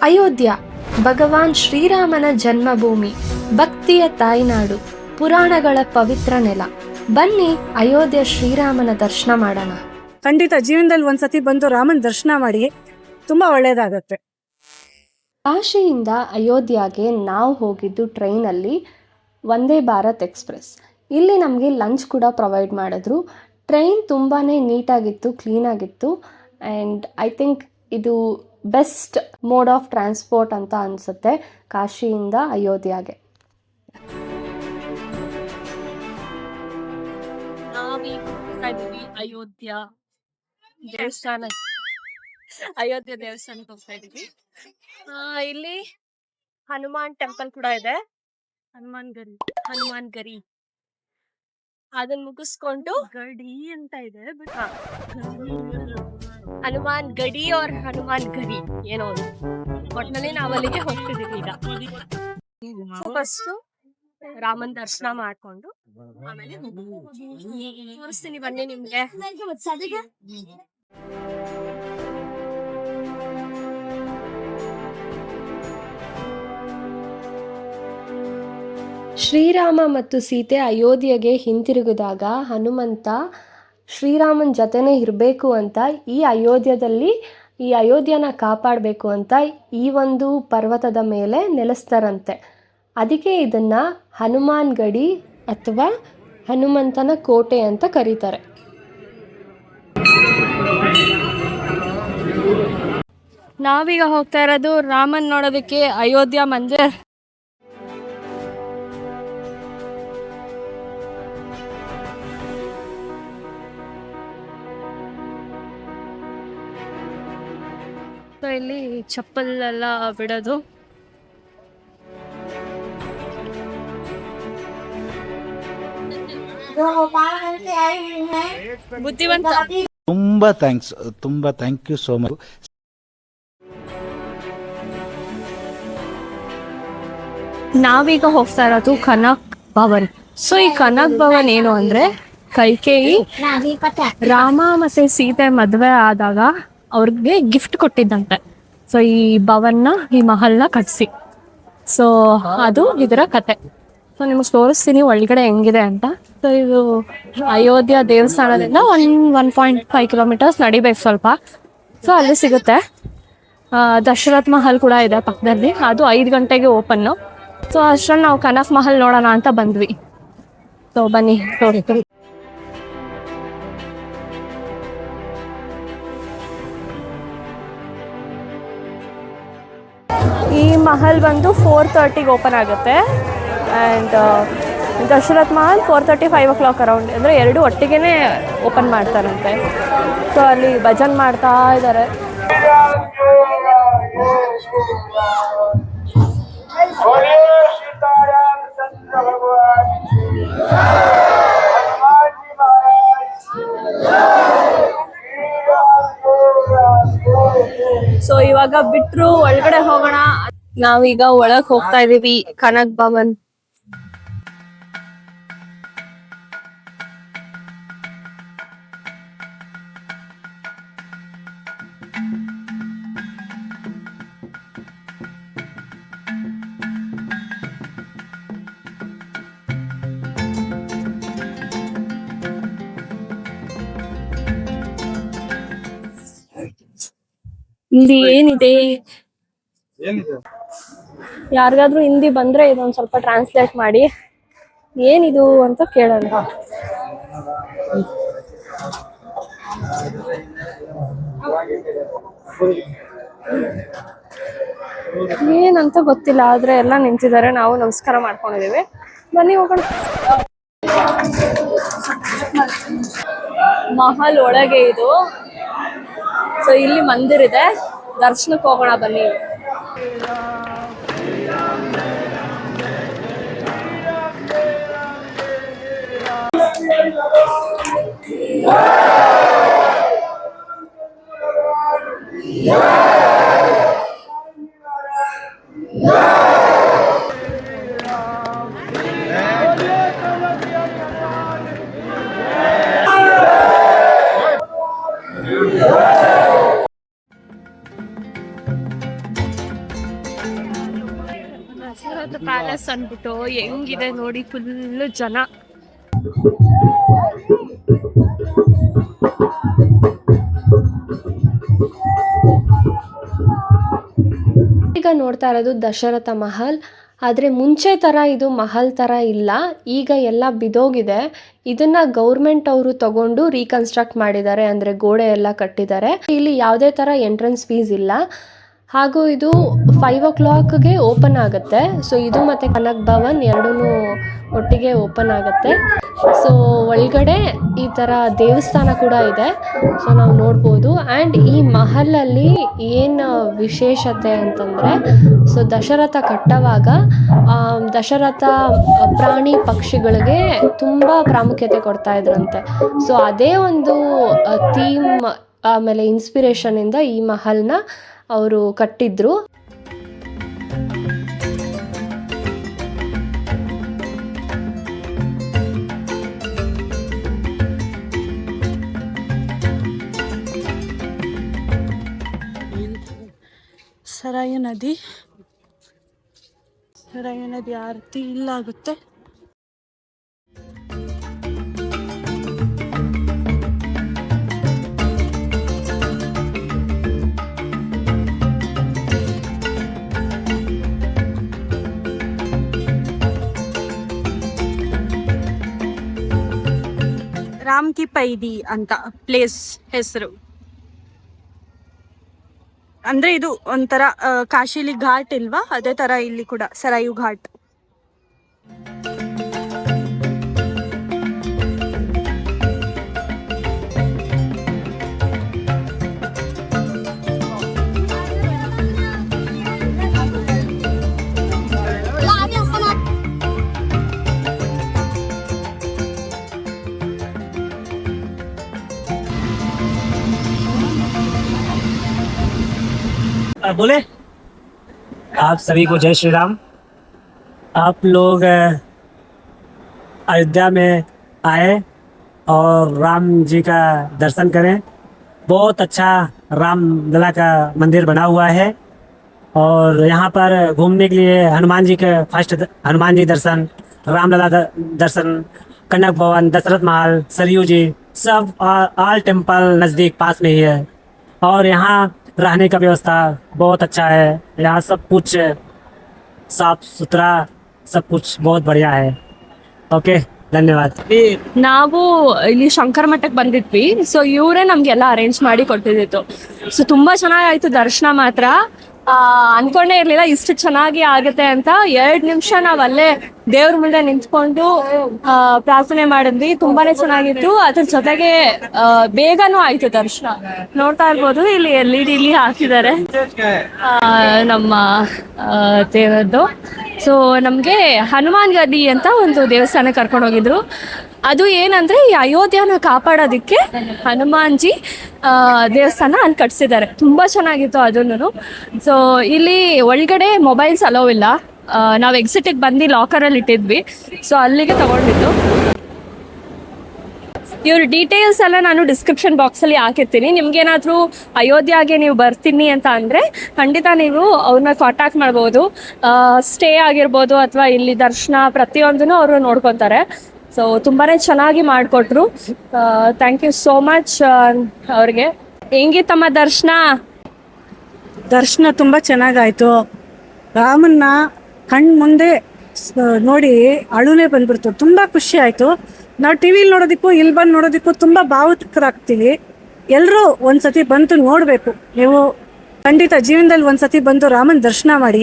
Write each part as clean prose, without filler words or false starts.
ಅಯೋಧ್ಯ ಭಗವಾನ್ ಶ್ರೀರಾಮನ ಜನ್ಮಭೂಮಿ, ಭಕ್ತಿಯ ತಾಯ್ನಾಡು, ಪುರಾಣಗಳ ಪವಿತ್ರ ನೆಲ. ಬನ್ನಿ ಅಯೋಧ್ಯೆ ಶ್ರೀರಾಮನ ದರ್ಶನ ಮಾಡೋಣ. ಖಂಡಿತ ಜೀವನದಲ್ಲಿ ಒಂದ್ಸತಿ ಬಂದು ರಾಮನ ದರ್ಶನ ಮಾಡಿ, ತುಂಬಾ ಒಳ್ಳೇದಾಗತ್ತೆ. ಕಾಶಿಯಿಂದ ಅಯೋಧ್ಯೆಗೆ ನಾವು ಹೋಗಿದ್ದು ಟ್ರೈನಲ್ಲಿ, ವಂದೇ ಭಾರತ್ ಎಕ್ಸ್ಪ್ರೆಸ್. ಇಲ್ಲಿ ನಮಗೆ ಲಂಚ್ ಕೂಡ ಪ್ರೊವೈಡ್ ಮಾಡಿದ್ರು. ಟ್ರೈನ್ ತುಂಬಾ ನೀಟಾಗಿತ್ತು, ಕ್ಲೀನಾಗಿತ್ತು. ಆ್ಯಂಡ್ ಐ ಥಿಂಕ್ ಇದು ಬೆಸ್ಟ್ ಮೋಡ್ ಆಫ್ ಟ್ರಾನ್ಸ್ಪೋರ್ಟ್ ಅಂತ ಅನಿಸುತ್ತೆ ಕಾಶಿಯಿಂದ ಅಯೋಧ್ಯೆಗೆ. ಅಯೋಧ್ಯೆ ದೇವಸ್ಥಾನಕ್ಕೆ ಹೋಗ್ತಾ ಇದೀವಿ. ಇಲ್ಲಿ ಹನುಮಾನ್ ಟೆಂಪಲ್ ಕೂಡ ಇದೆ, ಹನುಮಾನ್ ಗರಿ. ಅದನ್ನ ಮುಗಿಸ್ಕೊಂಡು ಗಡಿ ಅಂತ ಇದೆ, ಹನುಮಾನ್ ಗಡಿ और ಹನುಮಾನ್ ಗರಿ ಏನೋ ಒಟ್ಟಿನಲ್ಲಿ ನಾವು ಅಲ್ಲಿಗೆ ಹೋಗ್ತಿದೀವಿ. ಈಗ ಫಸ್ಟ್ ರಾಮನ್ ದರ್ಶನ ಮಾಡ್ಕೊಂಡು ಆಮೇಲೆ ತೋರಿಸ್ತೀನಿ ಬನ್ನಿ ನಿಮ್ಗೆ. ಶ್ರೀರಾಮ ಮತ್ತು ಸೀತೆ ಅಯೋಧ್ಯೆಗೆ ಹಿಂತಿರುಗಿದಾಗ ಹನುಮಂತ ಶ್ರೀರಾಮನ ಜೊತೆನೇ ಇರಬೇಕು ಅಂತ ಈ ಅಯೋಧ್ಯೆನ ಕಾಪಾಡಬೇಕು ಅಂತ ಈ ಒಂದು ಪರ್ವತದ ಮೇಲೆ ನೆಲೆಸ್ತಾರಂತೆ. ಅದಕ್ಕೆ ಇದನ್ನು ಹನುಮಾನ್ ಗಡಿ ಅಥವಾ ಹನುಮಂತನ ಕೋಟೆ ಅಂತ ಕರೀತಾರೆ. ನಾವೀಗ ಹೋಗ್ತಾ ಇರೋದು ರಾಮನ್ ನೋಡೋದಕ್ಕೆ ಅಯೋಧ್ಯ ಮಂದಿರ. ಇಲ್ಲಿ ಚಪ್ಪಲ್ ಎಲ್ಲ ಬಿಡೋದು. ಬುದ್ಧಿವಂತ. ತುಂಬಾ ಥ್ಯಾಂಕ್ ಯು ಸೋ ಮಚ್. ನಾವೀಗ ಹೋಗ್ತಾ ಇರೋದು ಕನಕ್ ಭವನ್. ಸೊ ಈ ಕನಕ್ ಭವನ್ ಏನು ಅಂದ್ರೆ, ಕೈಕೇಯಿ ರಾಮ ಮತ್ತೆ ಸೀತೆ ಮದ್ವೆ ಆದಾಗ ಅವ್ರಿಗೆ ಗಿಫ್ಟ್ ಕೊಟ್ಟಿದ್ದಂತೆ. ಸೊ ಈ ಭವನ್ನ, ಈ ಮಹಲ್ನ ಕಟ್ಸಿ. ಸೊ ಅದು ಇದರ ಕತೆ. ಸೊ ನಿಮ್ಗೆ ತೋರಿಸ್ತೀನಿ ಒಳಗಡೆ ಹೆಂಗಿದೆ ಅಂತ. ಸೊ ಇದು ಅಯೋಧ್ಯ ದೇವಸ್ಥಾನದಿಂದ 1.5 ಕಿಲೋಮೀಟರ್ಸ್ ನಡಿಬೇಕು ಸ್ವಲ್ಪ. ಸೊ ಅಲ್ಲಿ ಸಿಗುತ್ತೆ. ದಶರಥ್ ಮಹಲ್ ಕೂಡ ಇದೆ ಪಕ್ಕದಲ್ಲಿ, ಅದು 5 ಗಂಟೆಗೆ ಓಪನ್ನು. ಸೊ ಅಷ್ಟರಲ್ಲಿ ನಾವು ಕನಕ್ ಮಹಲ್ ನೋಡೋಣ ಅಂತ ಬಂದ್ವಿ. ಸೊ ಬನ್ನಿ ತೋರಿಸ್ತೀನಿ. ಈ ಮಹಲ್ ಬಂದು 4:30ಗೆ ಓಪನ್ ಆಗುತ್ತೆ. And Dashrath Mahal 4:30, 5 o'clock around, ಅಂದರೆ 2 ಒಟ್ಟಿಗೆ ಓಪನ್ ಮಾಡ್ತಾರಂತೆ. ಸೊ ಅಲ್ಲಿ ಭಜನ್ ಮಾಡ್ತಾ ಇದ್ದಾರೆ. ಸೊ ಇವಾಗ ಬಿಟ್ರು ಒಳಗಡೆ ಹೋಗೋಣ. ನಾವೀಗ ಒಳಗ್ ಹೋಗ್ತಾ ಇದೀವಿ ಕನಕ್ ಭವನ್. ಇಲ್ಲಿ ಏನಿದೆ, ಯಾರಿಗಾದ್ರೂ ಹಿಂದಿ ಬಂದ್ರೆ ಇದೊಂದು ಸ್ವಲ್ಪ ಟ್ರಾನ್ಸ್ಲೇಟ್ ಮಾಡಿ ಏನಿದು ಅಂತ ಕೇಳೋಣ. ಏನಂತ ಗೊತ್ತಿಲ್ಲ, ಆದ್ರೆ ಎಲ್ಲ ನಿಂತಿದ್ದಾರೆ. ನಾವು ನಮಸ್ಕಾರ ಮಾಡ್ಕೊಂಡಿದೀವಿ. ಬನ್ನಿ ಹೋಗೋಣ. ಮಹಲ್ ಒಳಗೆ ಇದು. ಸೊ ಇಲ್ಲಿ ಮಂದಿರ ಇದೆ, ದರ್ಶನಕ್ಕೆ ಹೋಗೋಣ ಬನ್ನಿ. ಪ್ಯಾಲೇಸ್ ಅಂದ್ಬಿಟ್ಟು ಹೆಂಗಿದೆ ನೋಡಿ, ಫುಲ್ ಜನ. ಈಗ ನೋಡ್ತಾ ಇರೋದು ದಶರಥ ಮಹಲ್. ಆದರೆ ಮುಂಚೆ ಥರ ಇದು ಮಹಲ್ ಥರ ಇಲ್ಲ, ಈಗ ಎಲ್ಲ ಬಿದೋಗಿದೆ. ಇದನ್ನ ಗೌರ್ಮೆಂಟ್ ಅವರು ತಗೊಂಡು ರೀಕನ್ಸ್ಟ್ರಕ್ಟ್ ಮಾಡಿದ್ದಾರೆ, ಅಂದರೆ ಗೋಡೆ ಎಲ್ಲ ಕಟ್ಟಿದ್ದಾರೆ. ಇಲ್ಲಿ ಯಾವುದೇ ಥರ ಎಂಟ್ರೆನ್ಸ್ ಫೀಸ್ ಇಲ್ಲ. ಹಾಗೂ ಇದು 5 o'clockಗೆ ಓಪನ್ ಆಗುತ್ತೆ. ಸೊ ಇದು ಮತ್ತು ಕನಕ್ ಭವನ್ ಎರಡೂ ಒಟ್ಟಿಗೆ ಓಪನ್ ಆಗುತ್ತೆ. ಸೊ ಒಳಗಡೆ ಈ ಥರ ದೇವಸ್ಥಾನ ಕೂಡ ಇದೆ, ಸೊ ನಾವು ನೋಡ್ಬೋದು. ಆ್ಯಂಡ್ ಈ ಮಹಲಲ್ಲಿ ಏನು ವಿಶೇಷತೆ ಅಂತಂದರೆ, ಸೊ ದಶರಥ ಕಟ್ಟುವಾಗ ದಶರಥ ಪ್ರಾಣಿ ಪಕ್ಷಿಗಳಿಗೆ ತುಂಬ ಪ್ರಾಮುಖ್ಯತೆ ಕೊಡ್ತಾ ಇದ್ರಂತೆ. ಸೊ ಅದೇ ಒಂದು ಥೀಮ್ ಆಮೇಲೆ ಇನ್ಸ್ಪಿರೇಷನಿಂದ ಈ ಮಹಲ್ನ ಅವರು ಕಟ್ಟಿದ್ರು. ಸರಾಯು ನದಿ ಆರತಿ ಇಲ್ಲಾಗುತ್ತೆ. ರಾಮ್ ಕಿ ಪೈದಿ ಅಂತ ಪ್ಲೇಸ್ ಹೆಸರು. ಅಂದ್ರೆ ಇದು ಒಂಥರ ಕಾಶಿಲಿ ಘಾಟ್ ಇಲ್ವಾ, ಅದೇ ತರ ಇಲ್ಲಿ ಕೂಡ ಸರಾಯು ಘಾಟ್. बोले आप सभी को जय श्री राम। आप लोग अयोध्या में आए और राम जी का दर्शन करें। बहुत अच्छा रामलला का मंदिर बना हुआ है और यहाँ पर घूमने के लिए हनुमान जी के फर्स्ट हनुमान जी दर्शन, रामलला दर्शन, कनक भवन, दशरथ महल, सरयू जी, सब ऑल टेम्पल नज़दीक पास में ही है। और यहाँ रहने का व्यवस्था बहुत अच्छा है। यहाँ सब कुछ साफ सुथरा, सब कुछ बहुत बढ़िया है। ओके, ಧನ್ಯವಾದ. ನಾವು ಇಲ್ಲಿ ಶಂಕರ ಮಠಕ್ಕೆ ಬಂದಿದ್ವಿ. ಸೊ ಇವರೇ ನಮ್ಗೆಲ್ಲ ಅರೇಂಜ್ ಮಾಡಿ ಕೊಟ್ಟಿದ್ದಿತ್ತು. ಸೊ ತುಂಬಾ ಚೆನ್ನಾಗಾಯ್ತು ದರ್ಶನ ಮಾತ್ರ. ಅನ್ಕೊಂಡೇ ಇರ್ಲಿಲ್ಲ ಇಷ್ಟು ಚೆನ್ನಾಗಿ ಆಗುತ್ತೆ ಅಂತ. 2 ನಿಮಿಷ ನಾವು ಅಲ್ಲೇ ದೇವ್ರ ಮುಂದೆ ನಿಂತ್ಕೊಂಡು ಪ್ರಾರ್ಥನೆ ಮಾಡಿದ್ವಿ. ತುಂಬಾನೇ ಚೆನ್ನಾಗಿತ್ತು. ಅದ್ರ ಜೊತೆಗೆ ಬೇಗನೂ ಆಯ್ತು ದರ್ಶನ. ನೋಡ್ತಾ ಇರ್ಬೋದು ಇಲ್ಲಿ LED ಇಲ್ಲಿ ಹಾಕಿದ್ದಾರೆ ನಮ್ಮ ದೇವರದ್ದು. ಸೊ ನಮ್ಗೆ ಹನುಮಾನ್ ಗಡಿ ಅಂತ ಒಂದು ದೇವಸ್ಥಾನ ಕರ್ಕೊಂಡು ಹೋಗಿದ್ರು. ಅದು ಏನಂದ್ರೆ ಈ ಅಯೋಧ್ಯನ ಕಾಪಾಡೋದಕ್ಕೆ ಹನುಮಾನ್ಜಿ ದೇವಸ್ಥಾನ ಅಲ್ಲಿ ಕಟ್ಸಿದ್ದಾರೆ. ತುಂಬಾ ಚೆನ್ನಾಗಿತ್ತು ಅದನ್ನು. ಸೊ ಇಲ್ಲಿ ಒಳಗಡೆ ಮೊಬೈಲ್ಸ್ ಅಲೋ ಇಲ್ಲ. ನಾವು ಎಕ್ಸಿಟಿಗೆ ಬಂದು ಲಾಕರಲ್ಲಿ ಇಟ್ಟಿದ್ವಿ. ಸೊ ಅಲ್ಲಿಗೆ ತಗೊಂಡಿದ್ದು. ಇವ್ರ ಡೀಟೇಲ್ಸ್ ಎಲ್ಲ ನಾನು ಡಿಸ್ಕ್ರಿಪ್ಷನ್ ಬಾಕ್ಸಲ್ಲಿ ಹಾಕಿರ್ತೀನಿ. ನಿಮ್ಗೇನಾದರೂ ಅಯೋಧ್ಯೆಗೆ ನೀವು ಬರ್ತೀನಿ ಅಂತ ಅಂದರೆ ಖಂಡಿತ ನೀವು ಅವ್ರನ್ನ ಕಾಂಟ್ಯಾಕ್ಟ್ ಮಾಡ್ಬೋದು. ಸ್ಟೇ ಆಗಿರ್ಬೋದು ಅಥವಾ ಇಲ್ಲಿ ದರ್ಶನ ಪ್ರತಿಯೊಂದೂ ಅವರು ನೋಡ್ಕೊತಾರೆ. ಸೊ ತುಂಬಾ ಚೆನ್ನಾಗಿ ಮಾಡಿಕೊಟ್ರು. ಥ್ಯಾಂಕ್ ಯು ಸೋ ಮಚ್ ಅವ್ರಿಗೆ. ಹೆಂಗಿತ್ತಮ್ಮ ದರ್ಶನ ತುಂಬ ಚೆನ್ನಾಗಾಯ್ತು. ರಾಮನ್ನ ಮುಂದೆ ನೋಡಿ ಅಳುನೇ ಬಂದ್ಬಿಡ್ತು. ತುಂಬ ಖುಷಿ ಆಯಿತು. ನಾವು ಟಿ ವಿಲಿ ನೋಡೋದಕ್ಕೂ ಇಲ್ಲಿ ಬಂದು ನೋಡೋದಕ್ಕೂ ತುಂಬ ಭಾವುಕರಾಗ್ತೀವಿ. ಎಲ್ಲರೂ ಒಂದ್ಸತಿ ಬಂದು ನೋಡಬೇಕು. ನೀವು ಖಂಡಿತ ಜೀವನದಲ್ಲಿ ಒಂದ್ಸತಿ ಬಂದು ರಾಮನ ದರ್ಶನ ಮಾಡಿ,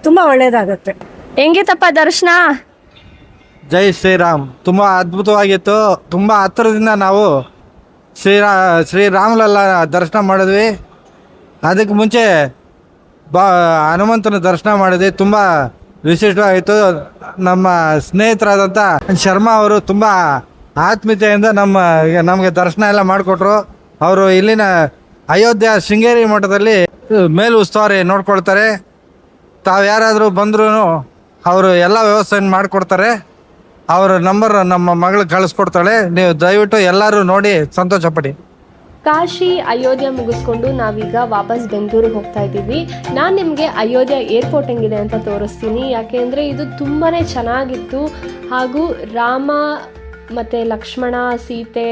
ತುಂಬ ಒಳ್ಳೆಯದಾಗತ್ತೆ. ಹೆಂಗಿತ್ತಪ್ಪ ದರ್ಶನ? ಜೈ ಶ್ರೀರಾಮ್. ತುಂಬ ಅದ್ಭುತವಾಗಿತ್ತು. ತುಂಬ ಹತ್ತಿರದಿಂದ ನಾವು ಶ್ರೀರಾಮಲಲ್ಲ ದರ್ಶನ ಮಾಡಿದ್ವಿ. ಅದಕ್ಕೆ ಮುಂಚೆ ಹನುಮಂತನ ದರ್ಶನ ಮಾಡಿದ್ವಿ. ತುಂಬ ವಿಶಿಷ್ಟವಾಯಿತು. ನಮ್ಮ ಸ್ನೇಹಿತರಾದಂಥ ಶರ್ಮಾ ಅವರು ತುಂಬ ಆತ್ಮೀಯತೆಯಿಂದ ನಮಗೆ ದರ್ಶನ ಎಲ್ಲ ಮಾಡಿಕೊಟ್ರು. ಅವರು ಇಲ್ಲಿನ ಅಯೋಧ್ಯೆ ಶೃಂಗೇರಿ ಮಠದಲ್ಲಿ ಮೇಲು ಉಸ್ತುವಾರಿ ನೋಡ್ಕೊಳ್ತಾರೆ. ತಾವು ಯಾರಾದರೂ ಬಂದ್ರೂ ಅವರು ಎಲ್ಲ ವ್ಯವಸ್ಥೆಯನ್ನು ಮಾಡಿಕೊಡ್ತಾರೆ. ಅವರ ನಂಬರ್ ನಮ್ಮ ಮಗಳು ಕಳಿಸ್ಕೊಡ್ತಾಳೆ. ನೀವು ದಯವಿಟ್ಟು ಎಲ್ಲರೂ ನೋಡಿ ಸಂತೋಷ ಪಡಿ. ಕಾಶಿ ಅಯೋಧ್ಯ ಮುಗಿಸ್ಕೊಂಡು ನಾವೀಗ ವಾಪಸ್ ಬೆಂಗಳೂರಿಗೆ ಹೋಗ್ತಾ ಇದ್ದೀವಿ. ನಾನು ನಿಮಗೆ ಅಯೋಧ್ಯ ಏರ್ಪೋರ್ಟ್ ಹೆಂಗಿದೆ ಅಂತ ತೋರಿಸ್ತೀನಿ, ಯಾಕೆಂದರೆ ಇದು ತುಂಬಾ ಚೆನ್ನಾಗಿತ್ತು. ಹಾಗೂ ರಾಮ ಮತ್ತು ಲಕ್ಷ್ಮಣ, ಸೀತೆ,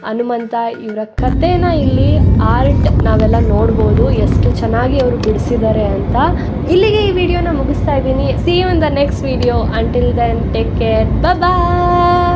ಹನುಮಂತ ಇವರ ಕಥೆನ ಇಲ್ಲಿ ಆರ್ಟ್ ನಾವೆಲ್ಲ ನೋಡ್ಬೋದು, ಎಷ್ಟು ಚೆನ್ನಾಗಿ ಅವರು ಬಿಡಿಸಿದ್ದಾರೆ ಅಂತ. ಇಲ್ಲಿಗೆ ಈ ವಿಡಿಯೋನ ಮುಗಿಸ್ತಾ ಇದ್ದೀನಿ. See you in the next video. Until then take care, bye.